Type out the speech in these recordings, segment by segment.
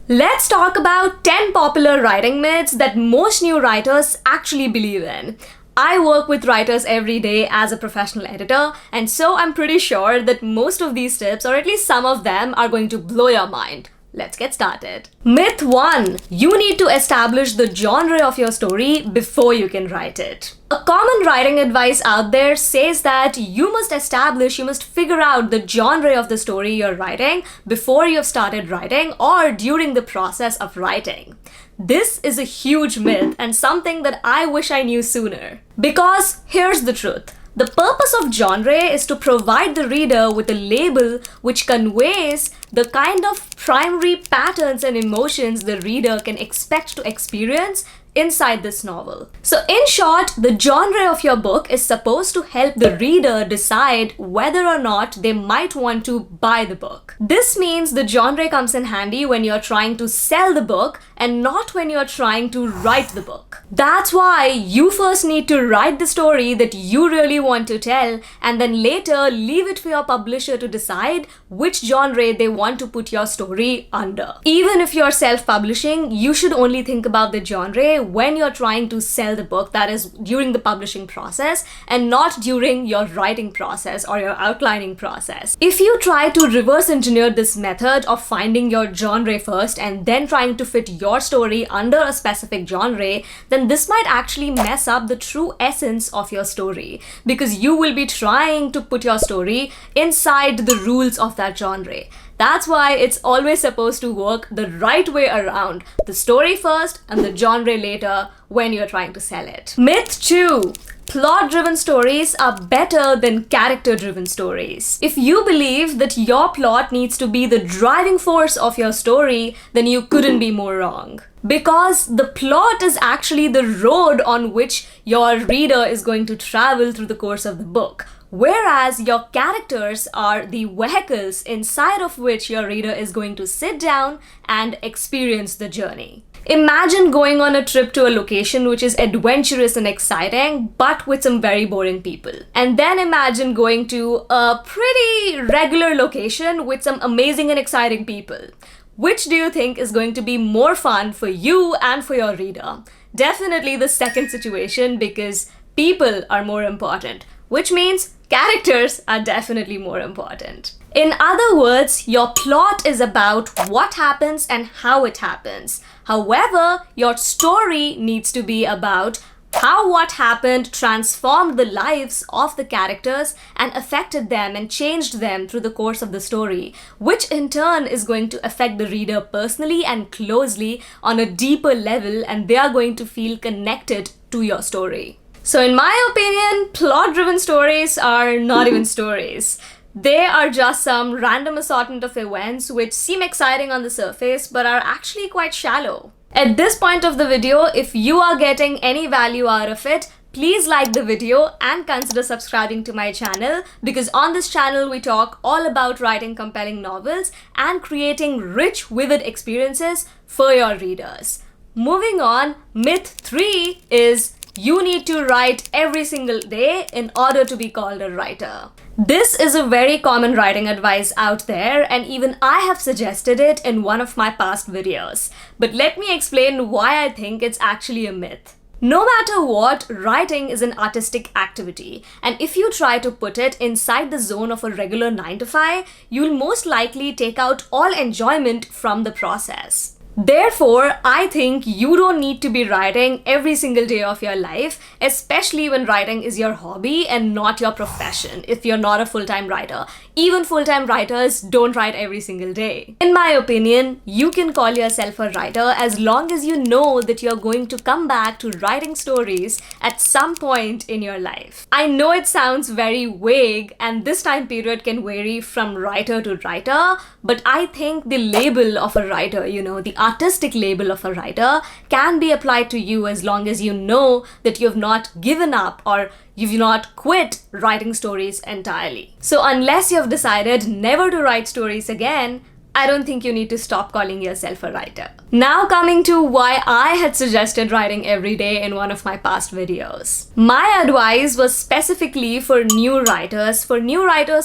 Let's talk about 10 popular writing myths that most new writers actually believe in. I work with writers every day as a professional editor, and so I'm pretty sure that most of these tips, or at least some of them, are going to blow your mind. Let's get started. Myth 1. You need to establish the genre of your story before you can write it. A common writing advice out there says that you must figure out the genre of the story you're writing before you've started writing or during the process of writing. This is a huge myth and something that I wish I knew sooner. Because here's the truth. The purpose of genre is to provide the reader with a label which conveys the kind of primary patterns and emotions the reader can expect to experience inside this novel. So in short, the genre of your book is supposed to help the reader decide whether or not they might want to buy the book. This means the genre comes in handy when you're trying to sell the book and not when you're trying to write the book. That's why you first need to write the story that you really want to tell, and then later leave it for your publisher to decide which genre they want to put your story under. Even if you're self-publishing, you should only think about the genre when you're trying to sell the book, that is during the publishing process and not during your writing process or your outlining process. If you try to reverse engineer this method of finding your genre first and then trying to fit your story under a specific genre, then this might actually mess up the true essence of your story, because you will be trying to put your story inside the rules of that genre. That's why it's always supposed to work the right way around. The story first and the genre later when you're trying to sell it. Myth 2. Plot-driven stories are better than character-driven stories. If you believe that your plot needs to be the driving force of your story, then you couldn't be more wrong. Because the plot is actually the road on which your reader is going to travel through the course of the book. Whereas your characters are the vehicles inside of which your reader is going to sit down and experience the journey. Imagine going on a trip to a location which is adventurous and exciting, but with some very boring people. And then imagine going to a pretty regular location with some amazing and exciting people. Which do you think is going to be more fun for you and for your reader? Definitely the second situation, because people are more important, which means characters are definitely more important. In other words, your plot is about what happens and how it happens. However, your story needs to be about how what happened transformed the lives of the characters and affected them and changed them through the course of the story, which in turn is going to affect the reader personally and closely on a deeper level, and they are going to feel connected to your story. So in my opinion, plot-driven stories are not even stories. They are just some random assortment of events which seem exciting on the surface but are actually quite shallow. At this point of the video, if you are getting any value out of it, please like the video and consider subscribing to my channel, because on this channel we talk all about writing compelling novels and creating rich, vivid experiences for your readers. Moving on, myth 3 is you need to write every single day in order to be called a writer. This is a very common writing advice out there, and even I have suggested it in one of my past videos. But let me explain why I think it's actually a myth. No matter what, writing is an artistic activity, and if you try to put it inside the zone of a regular 9 to 5, you'll most likely take out all enjoyment from the process. Therefore, I think you don't need to be writing every single day of your life, especially when writing is your hobby and not your profession, if you're not a full-time writer. Even full-time writers don't write every single day. In my opinion, you can call yourself a writer as long as you know that you're going to come back to writing stories at some point in your life. I know it sounds very vague, and this time period can vary from writer to writer, but I think the label of a writer, the artistic label of a writer, can be applied to you as long as you know that you've not given up or you've not quit writing stories entirely. So unless you've decided never to write stories again, I don't think you need to stop calling yourself a writer. Now coming to why I had suggested writing every day in one of my past videos. My advice was specifically for new writers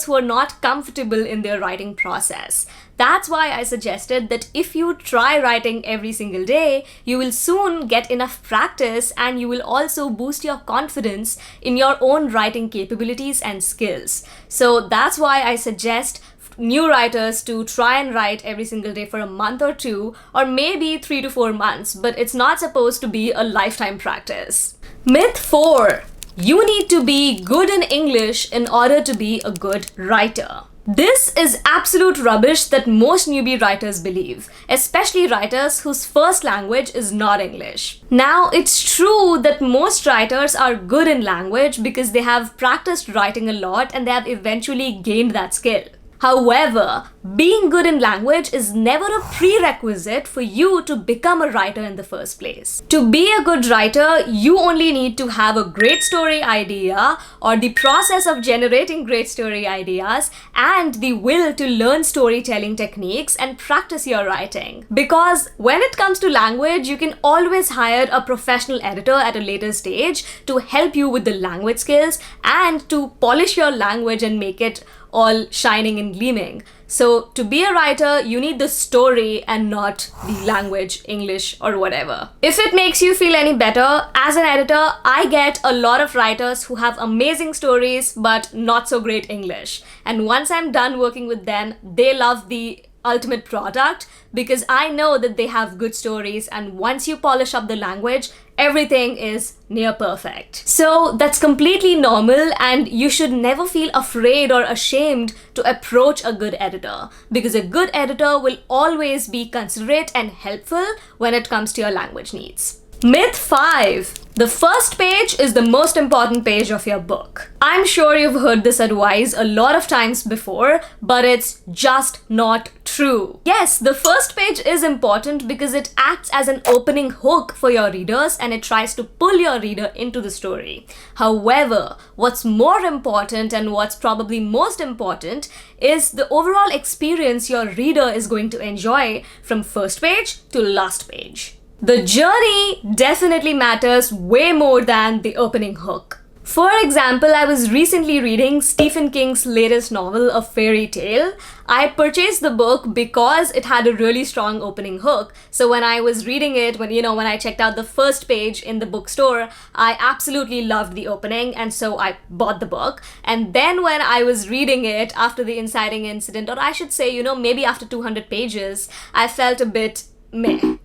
who are not comfortable in their writing process. That's why I suggested that if you try writing every single day, you will soon get enough practice and you will also boost your confidence in your own writing capabilities and skills. So that's why I suggest new writers to try and write every single day for a month or two, or maybe 3 to 4 months, but it's not supposed to be a lifetime practice. Myth 4. You need to be good in English in order to be a good writer. This is absolute rubbish that most newbie writers believe, especially writers whose first language is not English. Now, it's true that most writers are good in language because they have practiced writing a lot and they have eventually gained that skill. However, being good in language is never a prerequisite for you to become a writer in the first place. To be a good writer, you only need to have a great story idea or the process of generating great story ideas and the will to learn storytelling techniques and practice your writing. Because when it comes to language, you can always hire a professional editor at a later stage to help you with the language skills and to polish your language and make it all shining and gleaming. So to be a writer, you need the story and not the language, English or whatever. If it makes you feel any better, as an editor, I get a lot of writers who have amazing stories but not so great English. And once I'm done working with them, they love the ultimate product because I know that they have good stories, and once you polish up the language, everything is near perfect. So that's completely normal, and you should never feel afraid or ashamed to approach a good editor, because a good editor will always be considerate and helpful when it comes to your language needs. Myth 5. The first page is the most important page of your book. I'm sure you've heard this advice a lot of times before, but it's just not true. Yes, the first page is important because it acts as an opening hook for your readers and it tries to pull your reader into the story. However, what's more important and what's probably most important is the overall experience your reader is going to enjoy from first page to last page. The journey definitely matters way more than the opening hook. For example, I was recently reading Stephen King's latest novel, A Fairy Tale. I purchased the book because it had a really strong opening hook. So when I was reading it, when I checked out the first page in the bookstore, I absolutely loved the opening, and so I bought the book. And then when I was reading it after the inciting incident, or I should say, maybe after 200 pages, I felt a bit meh.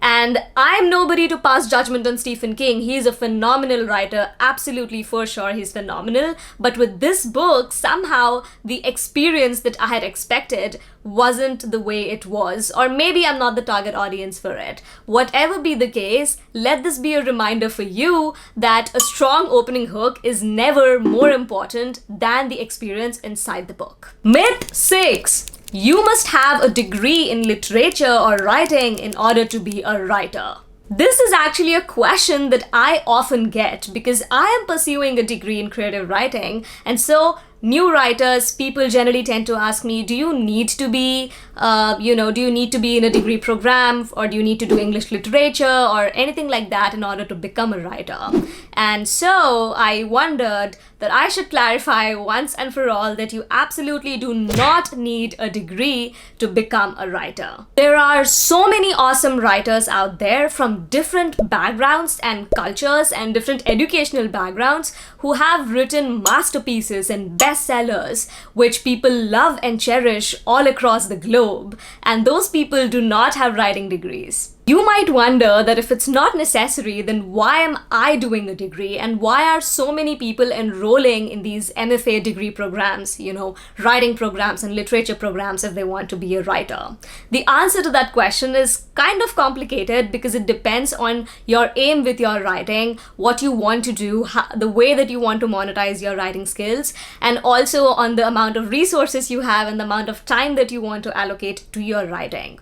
And I'm nobody to pass judgment on Stephen King. He's a phenomenal writer, absolutely, for sure, he's phenomenal. But with this book, somehow the experience that I had expected wasn't the way it was. Or maybe I'm not the target audience for it. Whatever be the case, let this be a reminder for you that a strong opening hook is never more important than the experience inside the book. Myth 6. You must have a degree in literature or writing in order to be a writer. This is actually a question that I often get because I am pursuing a degree in creative writing, and so new writers, people generally tend to ask me, do you need to be in a degree program, or do you need to do English literature or anything like that in order to become a writer? And so I wondered that I should clarify once and for all that you absolutely do not need a degree to become a writer. There are so many awesome writers out there from different backgrounds and cultures and different educational backgrounds who have written masterpieces and bestsellers which people love and cherish all across the globe, and those people do not have writing degrees. You might wonder that if it's not necessary, then why am I doing a degree, and why are so many people enrolling in these MFA degree programs, writing programs and literature programs if they want to be a writer? The answer to that question is kind of complicated because it depends on your aim with your writing, what you want to do, the way that you want to monetize your writing skills, and also on the amount of resources you have and the amount of time that you want to allocate to your writing.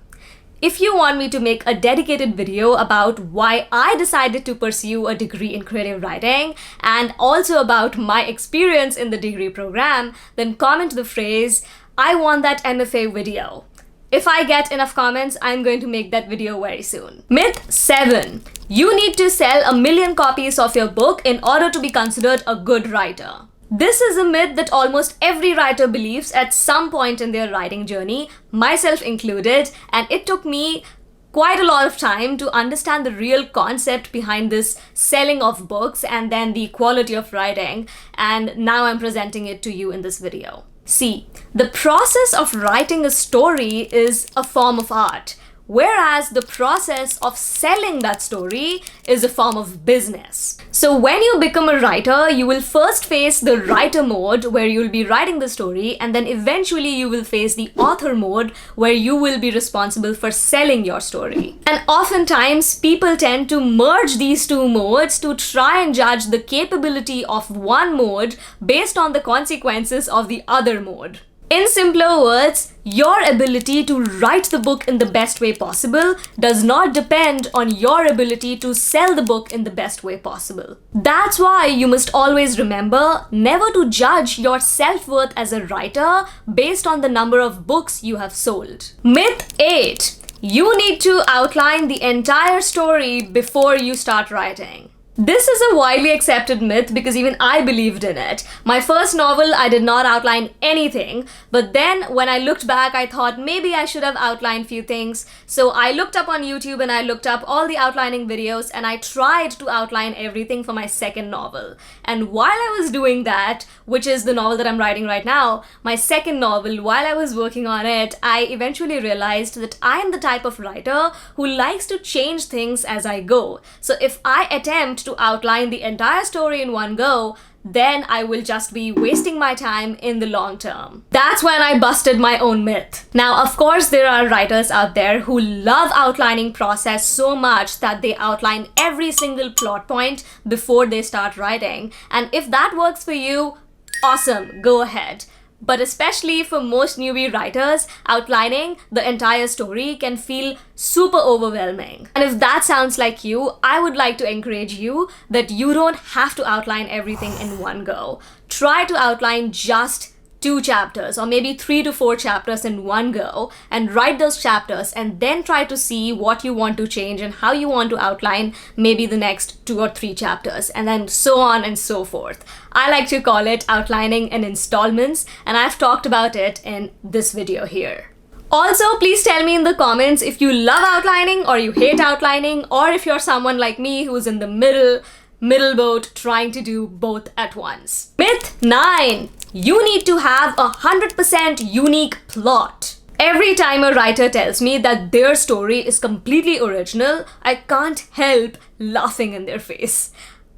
If you want me to make a dedicated video about why I decided to pursue a degree in creative writing and also about my experience in the degree program, then comment the phrase, "I want that MFA video." If I get enough comments, I'm going to make that video very soon. Myth 7. You need to sell 1 million copies of your book in order to be considered a good writer. This is a myth that almost every writer believes at some point in their writing journey, myself included, and it took me quite a lot of time to understand the real concept behind this selling of books and then the quality of writing, and now I'm presenting it to you in this video. See, the process of writing a story is a form of art, whereas the process of selling that story is a form of business. So when you become a writer, you will first face the writer mode where you'll be writing the story, and then eventually you will face the author mode where you will be responsible for selling your story. And oftentimes people tend to merge these two modes to try and judge the capability of one mode based on the consequences of the other mode. In simpler words, your ability to write the book in the best way possible does not depend on your ability to sell the book in the best way possible. That's why you must always remember never to judge your self-worth as a writer based on the number of books you have sold. Myth 8. You need to outline the entire story before you start writing. This is a widely accepted myth because even I believed in it. My first novel, I did not outline anything, but then when I looked back, I thought maybe I should have outlined few things. So I looked up on YouTube and I looked up all the outlining videos and I tried to outline everything for my second novel. And while I was doing that, which is the novel that I'm writing right now, my second novel, while I was working on it, I eventually realized that I am the type of writer who likes to change things as I go. So if I attempt to outline the entire story in one go, then I will just be wasting my time in the long term. That's when I busted my own myth. Now, of course, there are writers out there who love outlining process so much that they outline every single plot point before they start writing. And if that works for you, awesome, go ahead. But especially for most newbie writers, outlining the entire story can feel super overwhelming. And if that sounds like you, I would like to encourage you that you don't have to outline everything in one go. Try to outline just 2 chapters or maybe 3 to 4 chapters in one go and write those chapters and then try to see what you want to change and how you want to outline maybe the next 2 or 3 chapters, and then so on and so forth. I like to call it outlining in installments, and I've talked about it in this video here. Also, please tell me in the comments if you love outlining or you hate outlining, or if you're someone like me who's in the middle boat trying to do both at once. Myth 9. You need to have 100% unique plot. Every time a writer tells me that their story is completely original, I can't help laughing in their face.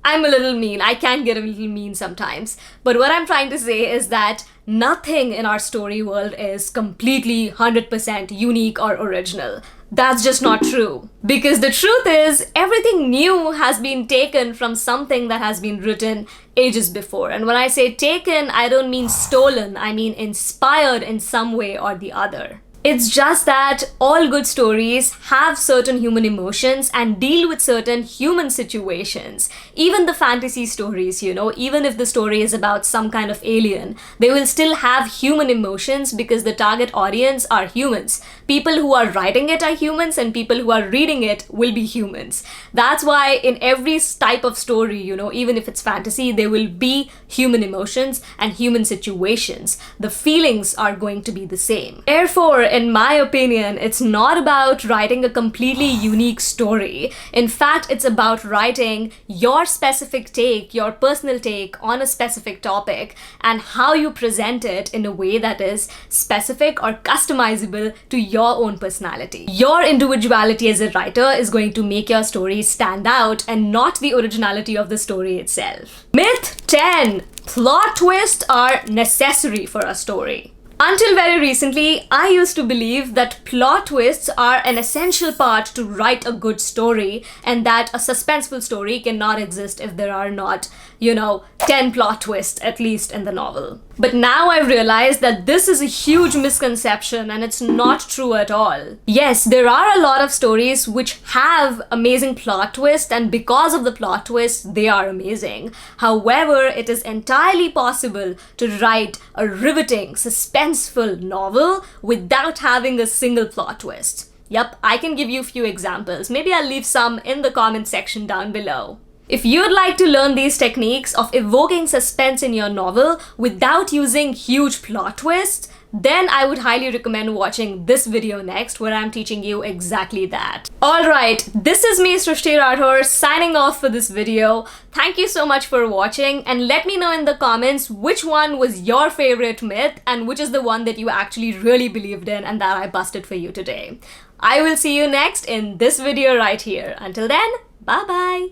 I'm a little mean. I can get a little mean sometimes. But what I'm trying to say is that nothing in our story world is completely 100% unique or original. That's just not true. Because the truth is, everything new has been taken from something that has been written ages before. And when I say taken, I don't mean stolen. I mean inspired in some way or the other. It's just that all good stories have certain human emotions and deal with certain human situations. Even the fantasy stories, even if the story is about some kind of alien, they will still have human emotions because the target audience are humans. People who are writing it are humans and people who are reading it will be humans. That's why in every type of story, even if it's fantasy, there will be human emotions and human situations. The feelings are going to be the same. Therefore, in my opinion, it's not about writing a completely unique story. In fact, it's about writing your specific take, your personal take on a specific topic and how you present it in a way that is specific or customizable to your own personality. Your individuality as a writer is going to make your story stand out and not the originality of the story itself. Myth 10. Plot twists are necessary for a story. Until very recently, I used to believe that plot twists are an essential part to write a good story and that a suspenseful story cannot exist if there are not, 10 plot twists at least in the novel. But now I've realized that this is a huge misconception and it's not true at all. Yes, there are a lot of stories which have amazing plot twists, and because of the plot twists, they are amazing. However, it is entirely possible to write a riveting, suspenseful novel without having a single plot twist. Yep, I can give you a few examples. Maybe I'll leave some in the comment section down below. If you'd like to learn these techniques of evoking suspense in your novel without using huge plot twists, then I would highly recommend watching this video next, where I'm teaching you exactly that. Alright, this is me, Srishti Rathour, signing off for this video. Thank you so much for watching, and let me know in the comments which one was your favorite myth and which is the one that you actually really believed in and that I busted for you today. I will see you next in this video right here. Until then, bye bye!